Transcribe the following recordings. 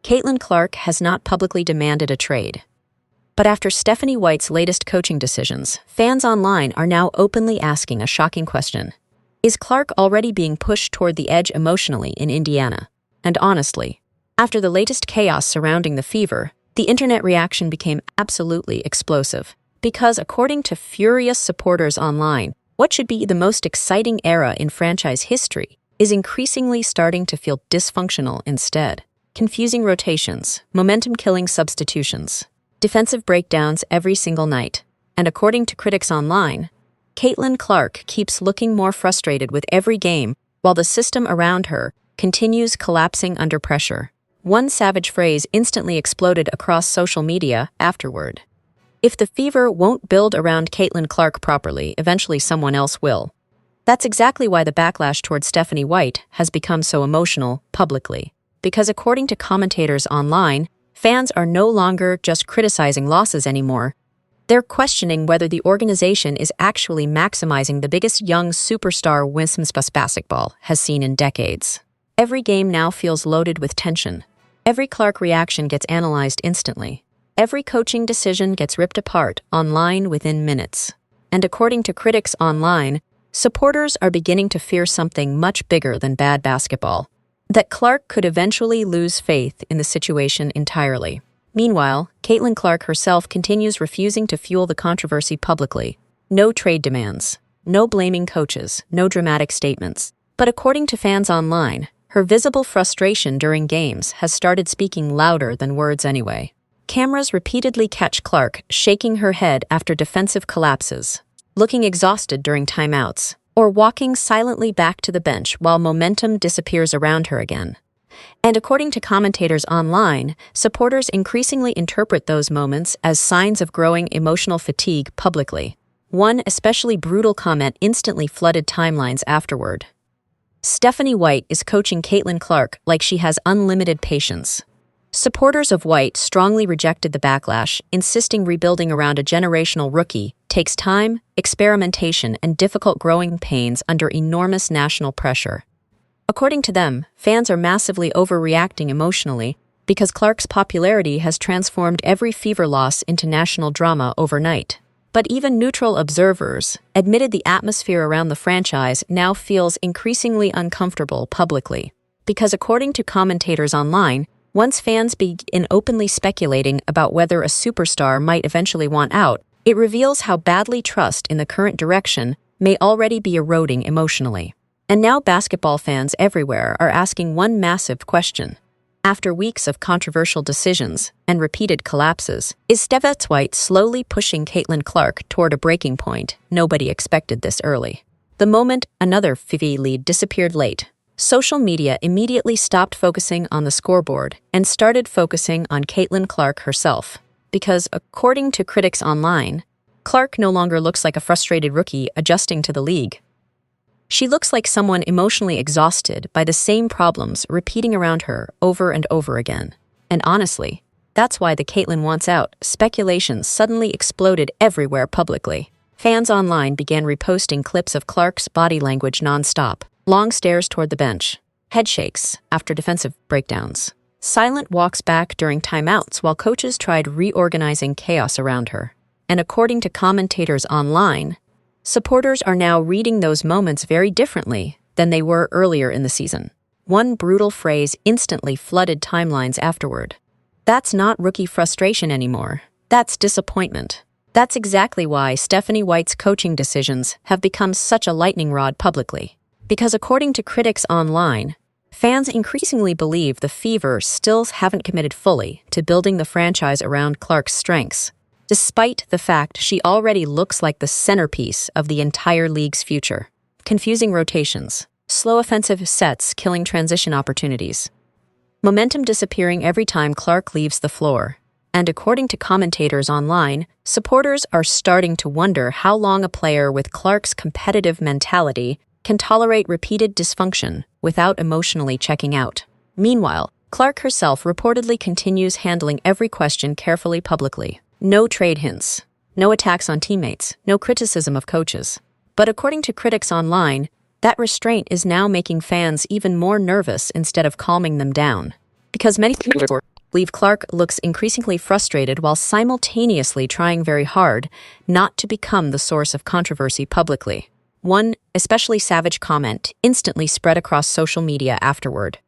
Caitlin Clark has not publicly demanded a trade. But after Stephanie White's latest coaching decisions, fans online are now openly asking a shocking question. Is Clark already being pushed toward the edge emotionally in Indiana? And honestly, after the latest chaos surrounding the Fever, the internet reaction became absolutely explosive. Because according to furious supporters online, what should be the most exciting era in franchise history is increasingly starting to feel dysfunctional instead. Confusing rotations, momentum-killing substitutions, defensive breakdowns every single night. And according to critics online, Caitlin Clark keeps looking more frustrated with every game while the system around her continues collapsing under pressure. One savage phrase instantly exploded across social media afterward. If the Fever won't build around Caitlin Clark properly, eventually someone else will. That's exactly why the backlash towards Stephanie White has become so emotional publicly. Because according to commentators online, fans are no longer just criticizing losses anymore. They're questioning whether the organization is actually maximizing the biggest young superstar women's basketball has seen in decades. Every game now feels loaded with tension. Every Clark reaction gets analyzed instantly. Every coaching decision gets ripped apart online within minutes. And according to critics online, supporters are beginning to fear something much bigger than bad basketball. That Clark could eventually lose faith in the situation entirely. Meanwhile, Caitlin Clark herself continues refusing to fuel the controversy publicly. No trade demands, no blaming coaches, no dramatic statements. But according to fans online, her visible frustration during games has started speaking louder than words anyway. Cameras repeatedly catch Clark shaking her head after defensive collapses, looking exhausted during timeouts, or walking silently back to the bench while momentum disappears around her again. And according to commentators online, supporters increasingly interpret those moments as signs of growing emotional fatigue publicly. One especially brutal comment instantly flooded timelines afterward. Stephanie White is coaching Caitlin Clark like she has unlimited patience. Supporters of White strongly rejected the backlash, insisting rebuilding around a generational rookie takes time, experimentation, and difficult growing pains under enormous national pressure. According to them, fans are massively overreacting emotionally because Clark's popularity has transformed every Fever loss into national drama overnight. But even neutral observers admitted the atmosphere around the franchise now feels increasingly uncomfortable publicly. Because according to commentators online, once fans begin openly speculating about whether a superstar might eventually want out, it reveals how badly trust in the current direction may already be eroding emotionally. And now basketball fans everywhere are asking one massive question. After weeks of controversial decisions and repeated collapses, is Stephanie White slowly pushing Caitlin Clark toward a breaking point? Nobody expected this early. The moment another Fever lead disappeared late, social media immediately stopped focusing on the scoreboard and started focusing on Caitlin Clark herself. Because, according to critics online, Clark no longer looks like a frustrated rookie adjusting to the league. She looks like someone emotionally exhausted by the same problems repeating around her over and over again. And honestly, that's why the Caitlin wants out speculations suddenly exploded everywhere publicly. Fans online began reposting clips of Clark's body language nonstop. Long stares toward the bench, head shakes after defensive breakdowns, silent walks back during timeouts while coaches tried reorganizing chaos around her. And according to commentators online, supporters are now reading those moments very differently than they were earlier in the season. One brutal phrase instantly flooded timelines afterward. That's not rookie frustration anymore. That's disappointment. That's exactly why Stephanie White's coaching decisions have become such a lightning rod publicly. Because according to critics online, fans increasingly believe the Fever still haven't committed fully to building the franchise around Clark's strengths, despite the fact she already looks like the centerpiece of the entire league's future. Confusing rotations, slow offensive sets killing transition opportunities, momentum disappearing every time Clark leaves the floor. And according to commentators online, supporters are starting to wonder how long a player with Clark's competitive mentality can tolerate repeated dysfunction without emotionally checking out. Meanwhile, Clark herself reportedly continues handling every question carefully publicly. No trade hints, no attacks on teammates, no criticism of coaches. But according to critics online, that restraint is now making fans even more nervous instead of calming them down. Because many leave Clark looks increasingly frustrated while simultaneously trying very hard not to become the source of controversy publicly. One especially savage comment instantly spread across social media afterward.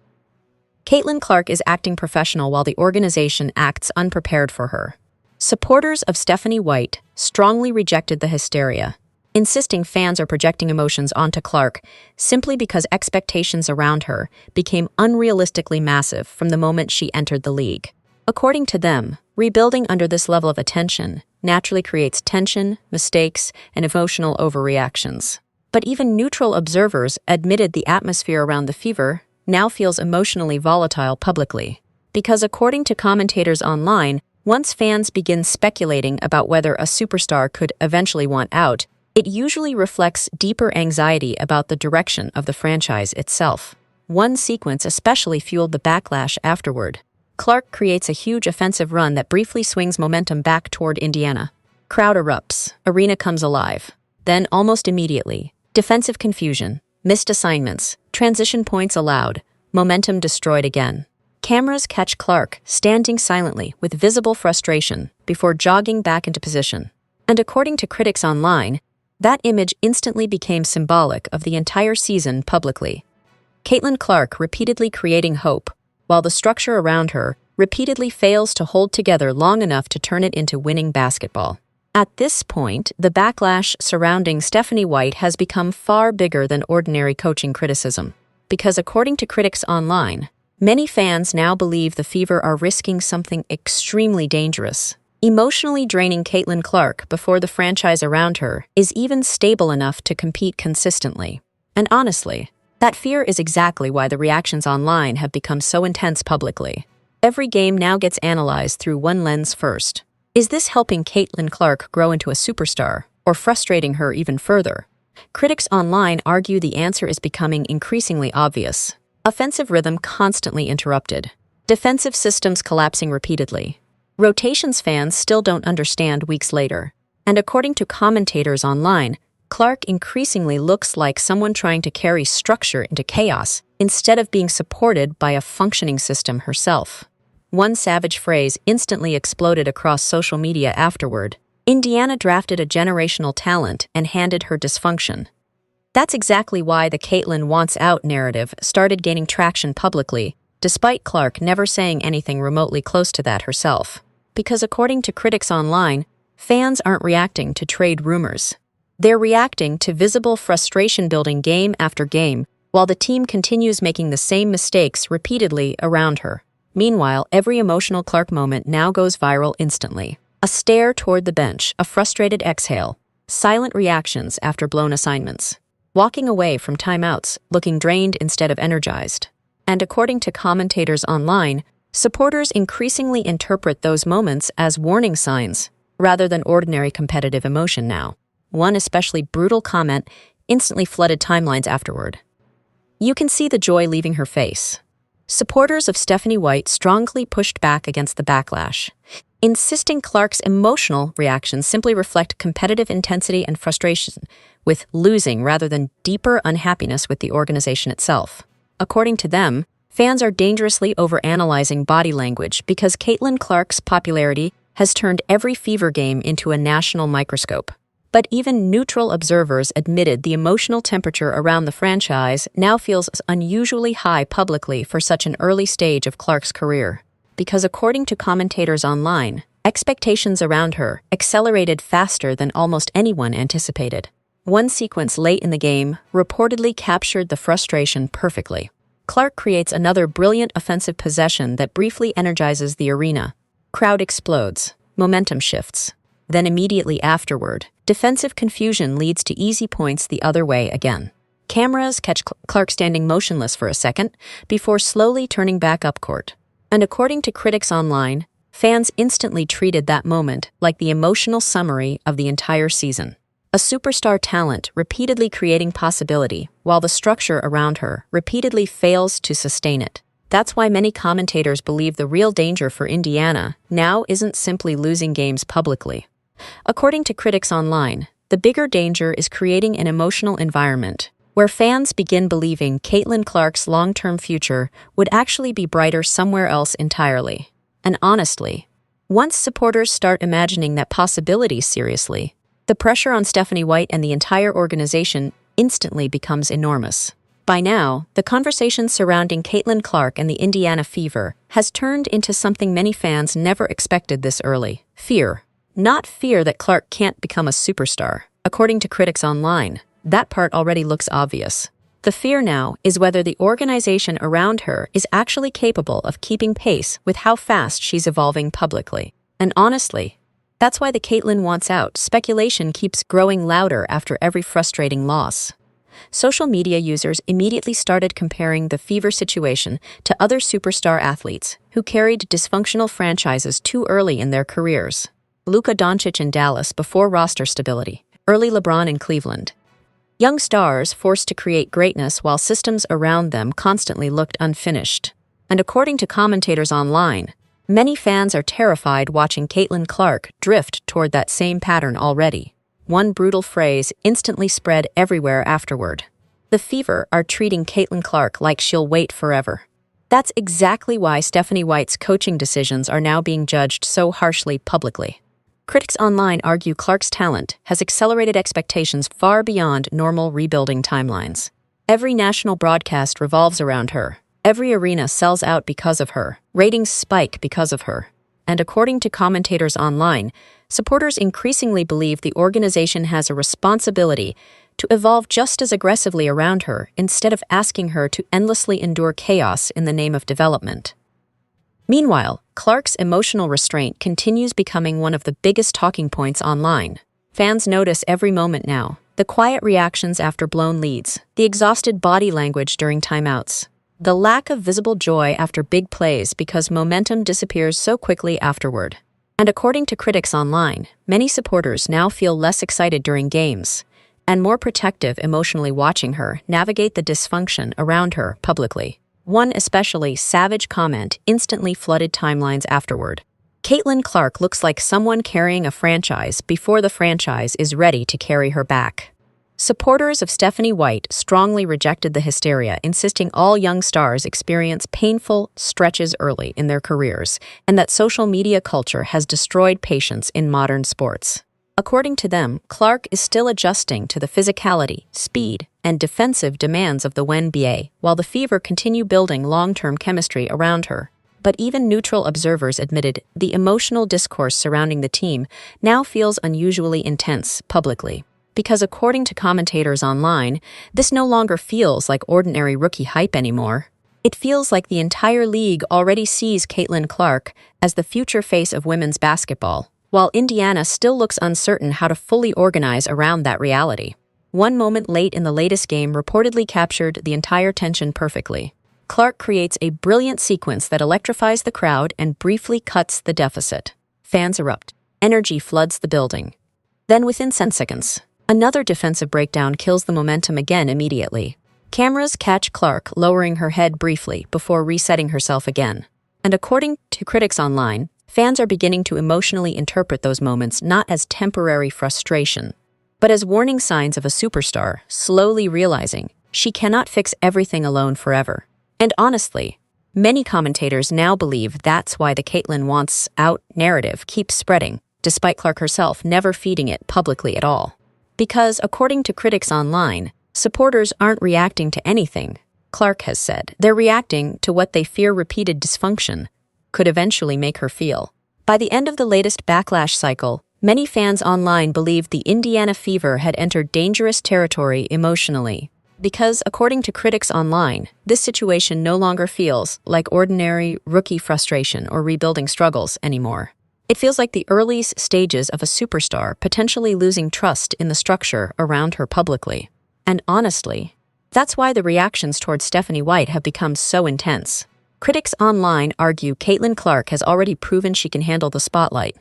Caitlin Clark is acting professional while the organization acts unprepared for her. Supporters of Stephanie White strongly rejected the hysteria, insisting fans are projecting emotions onto Clark simply because expectations around her became unrealistically massive from the moment she entered the league. According to them, rebuilding under this level of attention naturally creates tension, mistakes, and emotional overreactions. But even neutral observers admitted the atmosphere around the Fever now feels emotionally volatile publicly. Because according to commentators online, once fans begin speculating about whether a superstar could eventually want out, it usually reflects deeper anxiety about the direction of the franchise itself. One sequence especially fueled the backlash afterward. Clark creates a huge offensive run that briefly swings momentum back toward Indiana. Crowd erupts, arena comes alive. Then, almost immediately, defensive confusion, missed assignments, transition points allowed, momentum destroyed again. Cameras catch Clark standing silently with visible frustration before jogging back into position. And according to critics online, that image instantly became symbolic of the entire season publicly. Caitlin Clark repeatedly creating hope, while the structure around her repeatedly fails to hold together long enough to turn it into winning basketball. At this point, the backlash surrounding Stephanie White has become far bigger than ordinary coaching criticism, because according to critics online, many fans now believe the Fever are risking something extremely dangerous. Emotionally draining Caitlin Clark before the franchise around her is even stable enough to compete consistently. And honestly, that fear is exactly why the reactions online have become so intense publicly. Every game now gets analyzed through one lens first. Is this helping Caitlin Clark grow into a superstar, or frustrating her even further? Critics online argue the answer is becoming increasingly obvious. Offensive rhythm constantly interrupted. Defensive systems collapsing repeatedly. Rotations fans still don't understand weeks later. And according to commentators online, Clark increasingly looks like someone trying to carry structure into chaos instead of being supported by a functioning system herself. One savage phrase instantly exploded across social media afterward. Indiana drafted a generational talent and handed her dysfunction. That's exactly why the Caitlin wants out narrative started gaining traction publicly, despite Clark never saying anything remotely close to that herself. Because according to critics online, fans aren't reacting to trade rumors. They're reacting to visible frustration building game after game, while the team continues making the same mistakes repeatedly around her. Meanwhile, every emotional Clark moment now goes viral instantly. A stare toward the bench, a frustrated exhale, silent reactions after blown assignments, walking away from timeouts, looking drained instead of energized. And according to commentators online, supporters increasingly interpret those moments as warning signs, rather than ordinary competitive emotion now. One especially brutal comment instantly flooded timelines afterward. You can see the joy leaving her face. Supporters of Stephanie White strongly pushed back against the backlash, insisting Clark's emotional reactions simply reflect competitive intensity and frustration with losing rather than deeper unhappiness with the organization itself. According to them, fans are dangerously overanalyzing body language because Caitlin Clark's popularity has turned every Fever game into a national microscope. But even neutral observers admitted the emotional temperature around the franchise now feels unusually high publicly for such an early stage of Clark's career. Because according to commentators online, expectations around her accelerated faster than almost anyone anticipated. One sequence late in the game reportedly captured the frustration perfectly. Clark creates another brilliant offensive possession that briefly energizes the arena. Crowd explodes, momentum shifts. Then immediately afterward, defensive confusion leads to easy points the other way again. Cameras catch Clark standing motionless for a second before slowly turning back up court. And according to critics online, fans instantly treated that moment like the emotional summary of the entire season. A superstar talent repeatedly creating possibility, while the structure around her repeatedly fails to sustain it. That's why many commentators believe the real danger for Indiana now isn't simply losing games publicly. According to critics online, the bigger danger is creating an emotional environment where fans begin believing Caitlin Clark's long-term future would actually be brighter somewhere else entirely. And honestly, once supporters start imagining that possibility seriously, the pressure on Stephanie White and the entire organization instantly becomes enormous. By now, the conversation surrounding Caitlin Clark and the Indiana Fever has turned into something many fans never expected this early. Fear. Not fear that Clark can't become a superstar. According to critics online, that part already looks obvious. The fear now is whether the organization around her is actually capable of keeping pace with how fast she's evolving publicly. And honestly, that's why the Caitlin wants out speculation keeps growing louder after every frustrating loss. Social media users immediately started comparing the Fever situation to other superstar athletes who carried dysfunctional franchises too early in their careers. Luka Doncic in Dallas before roster stability, early LeBron in Cleveland. Young stars forced to create greatness while systems around them constantly looked unfinished. And according to commentators online, many fans are terrified watching Caitlin Clark drift toward that same pattern already. One brutal phrase instantly spread everywhere afterward. The Fever are treating Caitlin Clark like she'll wait forever. That's exactly why Stephanie White's coaching decisions are now being judged so harshly publicly. Critics online argue Clark's talent has accelerated expectations far beyond normal rebuilding timelines. Every national broadcast revolves around her. Every arena sells out because of her. Ratings spike because of her. And according to commentators online, supporters increasingly believe the organization has a responsibility to evolve just as aggressively around her instead of asking her to endlessly endure chaos in the name of development. Meanwhile, Clark's emotional restraint continues becoming one of the biggest talking points online. Fans notice every moment now: the quiet reactions after blown leads, the exhausted body language during timeouts, the lack of visible joy after big plays because momentum disappears so quickly afterward. And according to critics online, many supporters now feel less excited during games and more protective emotionally watching her navigate the dysfunction around her publicly. One especially savage comment instantly flooded timelines afterward. Caitlin Clark looks like someone carrying a franchise before the franchise is ready to carry her back. Supporters of Stephanie White strongly rejected the hysteria, insisting all young stars experience painful stretches early in their careers, and that social media culture has destroyed patience in modern sports. According to them, Clark is still adjusting to the physicality, speed, and defensive demands of the WNBA, while the Fever continue building long-term chemistry around her. But even neutral observers admitted the emotional discourse surrounding the team now feels unusually intense publicly. Because according to commentators online, this no longer feels like ordinary rookie hype anymore. It feels like the entire league already sees Caitlin Clark as the future face of women's basketball, while Indiana still looks uncertain how to fully organize around that reality. One moment late in the latest game reportedly captured the entire tension perfectly. Clark creates a brilliant sequence that electrifies the crowd and briefly cuts the deficit. Fans erupt. Energy floods the building. Then within 10 seconds, another defensive breakdown kills the momentum again immediately. Cameras catch Clark lowering her head briefly before resetting herself again. And according to critics online, fans are beginning to emotionally interpret those moments not as temporary frustration, but as warning signs of a superstar slowly realizing she cannot fix everything alone forever. And honestly, many commentators now believe that's why the Caitlin wants out narrative keeps spreading, despite Clark herself never feeding it publicly at all. Because, according to critics online, supporters aren't reacting to anything Clark has said. They're reacting to what they fear repeated dysfunction could eventually make her feel. By the end of the latest backlash cycle, many fans online believed the Indiana Fever had entered dangerous territory emotionally. Because, according to critics online, this situation no longer feels like ordinary rookie frustration or rebuilding struggles anymore. It feels like the early stages of a superstar potentially losing trust in the structure around her publicly. And honestly, that's why the reactions towards Stephanie White have become so intense. Critics online argue Caitlin Clark has already proven she can handle the spotlight.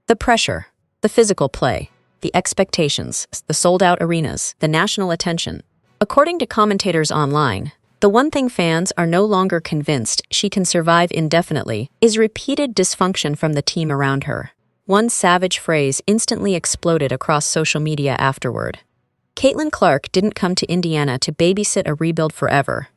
The pressure, the physical play, the expectations, the sold-out arenas, the national attention. According to commentators online, the one thing fans are no longer convinced she can survive indefinitely is repeated dysfunction from the team around her. One savage phrase instantly exploded across social media afterward. Caitlin Clark didn't come to Indiana to babysit a rebuild forever.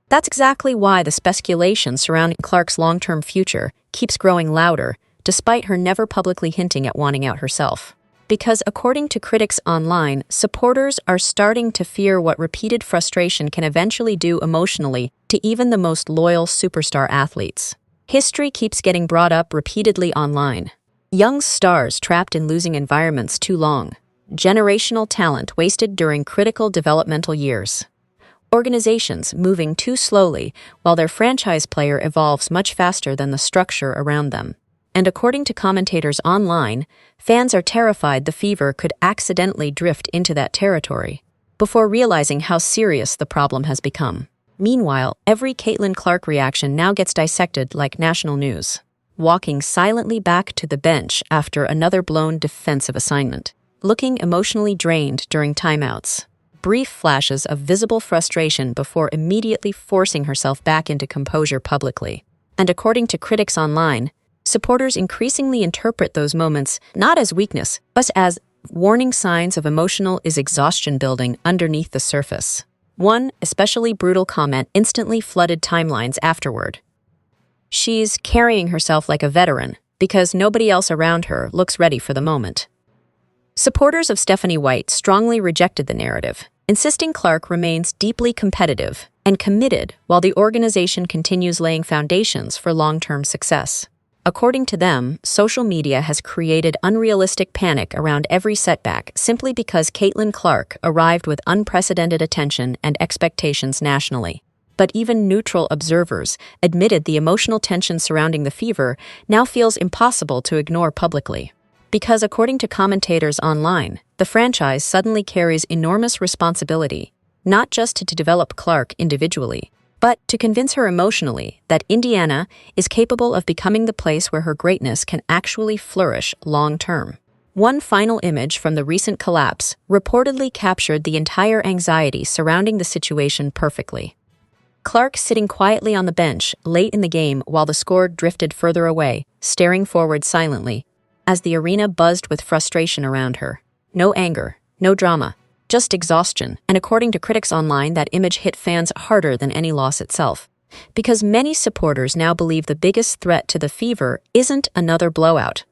That's exactly why the speculation surrounding Clark's long-term future keeps growing louder, despite her never publicly hinting at wanting out herself. Because according to critics online, supporters are starting to fear what repeated frustration can eventually do emotionally to even the most loyal superstar athletes. History keeps getting brought up repeatedly online. Young stars trapped in losing environments too long. Generational talent wasted during critical developmental years. Organizations moving too slowly while their franchise player evolves much faster than the structure around them. And according to commentators online, fans are terrified the Fever could accidentally drift into that territory, before realizing how serious the problem has become. Meanwhile, every Caitlin Clark reaction now gets dissected like national news. Walking silently back to the bench after another blown defensive assignment. Looking emotionally drained during timeouts. Brief flashes of visible frustration before immediately forcing herself back into composure publicly. And according to critics online, supporters increasingly interpret those moments not as weakness, but as warning signs of emotional exhaustion building underneath the surface. One especially brutal comment instantly flooded timelines afterward. She's carrying herself like a veteran because nobody else around her looks ready for the moment. Supporters of Stephanie White strongly rejected the narrative, insisting Clark remains deeply competitive and committed while the organization continues laying foundations for long-term success. According to them, social media has created unrealistic panic around every setback simply because Caitlin Clark arrived with unprecedented attention and expectations nationally. But even neutral observers admitted the emotional tension surrounding the Fever now feels impossible to ignore publicly. Because according to commentators online, the franchise suddenly carries enormous responsibility, not just to develop Clark individually, but to convince her emotionally that Indiana is capable of becoming the place where her greatness can actually flourish long-term. One final image from the recent collapse reportedly captured the entire anxiety surrounding the situation perfectly. Clark sitting quietly on the bench late in the game while the score drifted further away, staring forward silently, as the arena buzzed with frustration around her. No anger, no drama. Just exhaustion, and according to critics online, that image hit fans harder than any loss itself. Because many supporters now believe the biggest threat to the Fever isn't another blowout.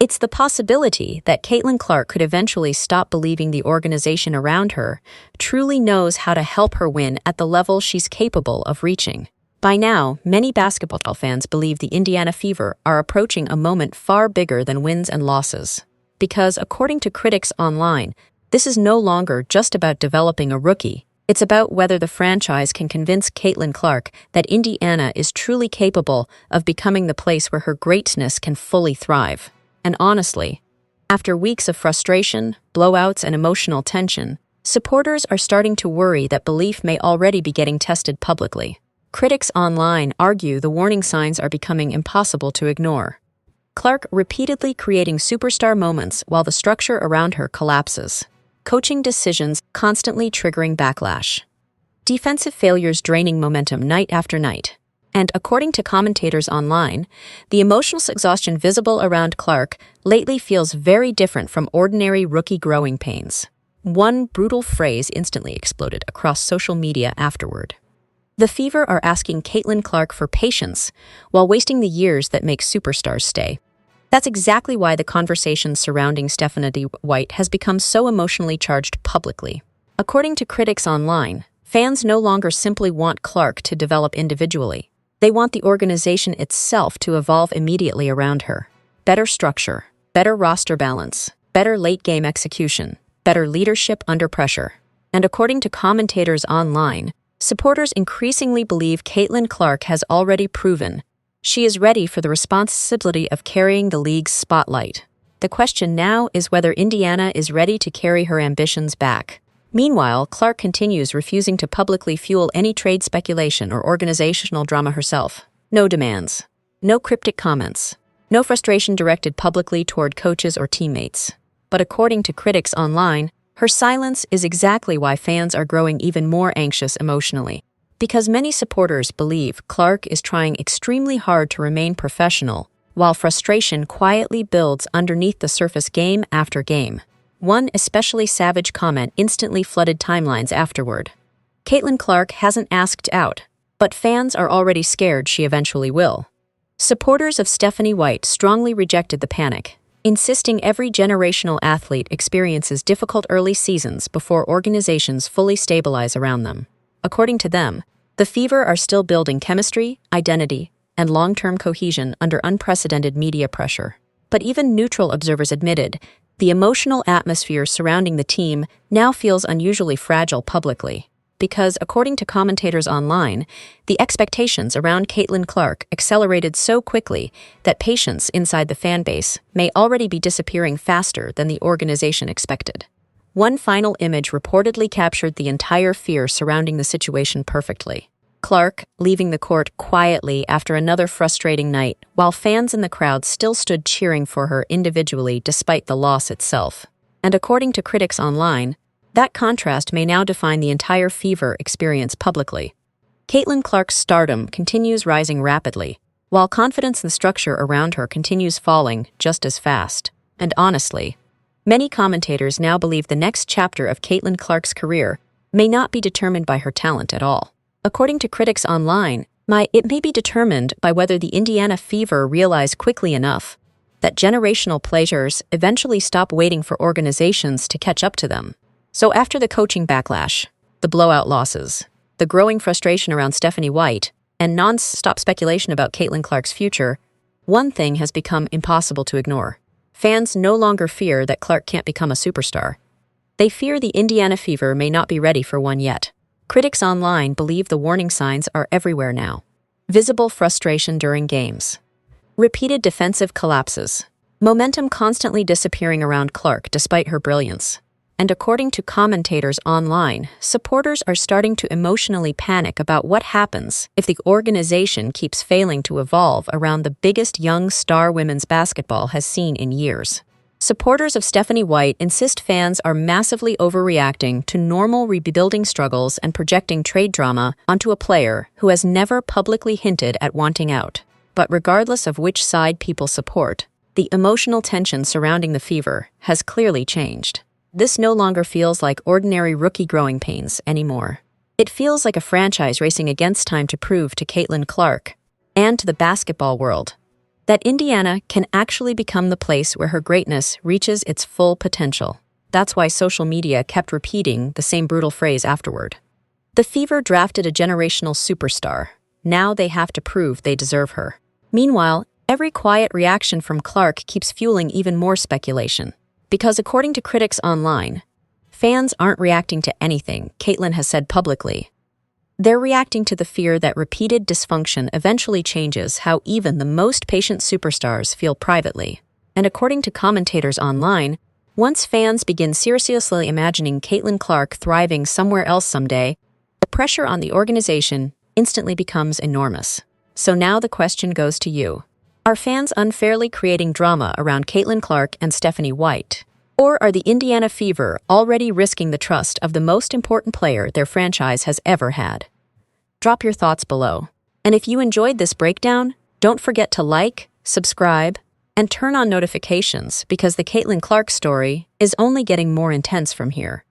It's the possibility that Caitlin Clark could eventually stop believing the organization around her truly knows how to help her win at the level she's capable of reaching. By now, many basketball fans believe the Indiana Fever are approaching a moment far bigger than wins and losses. Because according to critics online, this is no longer just about developing a rookie. It's about whether the franchise can convince Caitlin Clark that Indiana is truly capable of becoming the place where her greatness can fully thrive. And honestly, after weeks of frustration, blowouts, and emotional tension, supporters are starting to worry that belief may already be getting tested publicly. Critics online argue the warning signs are becoming impossible to ignore. Clark repeatedly creating superstar moments while the structure around her collapses. Coaching decisions constantly triggering backlash. Defensive failures draining momentum night after night. And according to commentators online, the emotional exhaustion visible around Clark lately feels very different from ordinary rookie growing pains. One brutal phrase instantly exploded across social media afterward. The Fever are asking Caitlin Clark for patience while wasting the years that make superstars stay. That's exactly why the conversation surrounding Stephanie White has become so emotionally charged publicly. According to critics online, fans no longer simply want Clark to develop individually. They want the organization itself to evolve immediately around her. Better structure, better roster balance, better late-game execution, better leadership under pressure. And according to commentators online, supporters increasingly believe Caitlin Clark has already proven she is ready for the responsibility of carrying the league's spotlight. The question now is whether Indiana is ready to carry her ambitions back. Meanwhile, Clark continues refusing to publicly fuel any trade speculation or organizational drama herself. No demands. No cryptic comments. No frustration directed publicly toward coaches or teammates. But according to critics online, her silence is exactly why fans are growing even more anxious emotionally. Because many supporters believe Clark is trying extremely hard to remain professional, while frustration quietly builds underneath the surface game after game. One especially savage comment instantly flooded timelines afterward. Caitlin Clark hasn't asked out, but but fans are already scared she eventually will. Supporters of Stephanie White strongly rejected the panic, insisting every generational athlete experiences difficult early seasons before organizations fully stabilize around them. According to them, the Fever are still building chemistry, identity, and long-term cohesion under unprecedented media pressure. But even neutral observers admitted the emotional atmosphere surrounding the team now feels unusually fragile publicly, because, according to commentators online, the expectations around Caitlin Clark accelerated so quickly that patience inside the fan base may already be disappearing faster than the organization expected. One final image reportedly captured the entire fear surrounding the situation perfectly. Clark leaving the court quietly after another frustrating night, while fans in the crowd still stood cheering for her individually despite the loss itself. And according to critics online, that contrast may now define the entire Fever experience publicly. Caitlin Clark's stardom continues rising rapidly, while confidence in the structure around her continues falling just as fast. And honestly, many commentators now believe the next chapter of Caitlin Clark's career may not be determined by her talent at all. According to critics online, it may be determined by whether the Indiana Fever realize quickly enough that generational players eventually stop waiting for organizations to catch up to them. So after the coaching backlash, the blowout losses, the growing frustration around Stephanie White, and non-stop speculation about Caitlin Clark's future, one thing has become impossible to ignore. Fans no longer fear that Clark can't become a superstar. They fear the Indiana Fever may not be ready for one yet. Critics online believe the warning signs are everywhere now. Visible frustration during games, repeated defensive collapses, momentum constantly disappearing around Clark despite her brilliance. And according to commentators online, supporters are starting to emotionally panic about what happens if the organization keeps failing to evolve around the biggest young star women's basketball has seen in years. Supporters of Stephanie White insist fans are massively overreacting to normal rebuilding struggles and projecting trade drama onto a player who has never publicly hinted at wanting out. But regardless of which side people support, the emotional tension surrounding the Fever has clearly changed. This no longer feels like ordinary rookie growing pains anymore. It feels like a franchise racing against time to prove to Caitlin Clark and to the basketball world that Indiana can actually become the place where her greatness reaches its full potential. That's why social media kept repeating the same brutal phrase afterward. The Fever drafted a generational superstar. Now they have to prove they deserve her. Meanwhile, every quiet reaction from Clark keeps fueling even more speculation. Because according to critics online, fans aren't reacting to anything Caitlin has said publicly. They're reacting to the fear that repeated dysfunction eventually changes how even the most patient superstars feel privately. And according to commentators online, once fans begin seriously imagining Caitlin Clark thriving somewhere else someday, the pressure on the organization instantly becomes enormous. So now the question goes to you. Are fans unfairly creating drama around Caitlin Clark and Stephanie White? Or are the Indiana Fever already risking the trust of the most important player their franchise has ever had? Drop your thoughts below. And if you enjoyed this breakdown, don't forget to like, subscribe, and turn on notifications because the Caitlin Clark story is only getting more intense from here.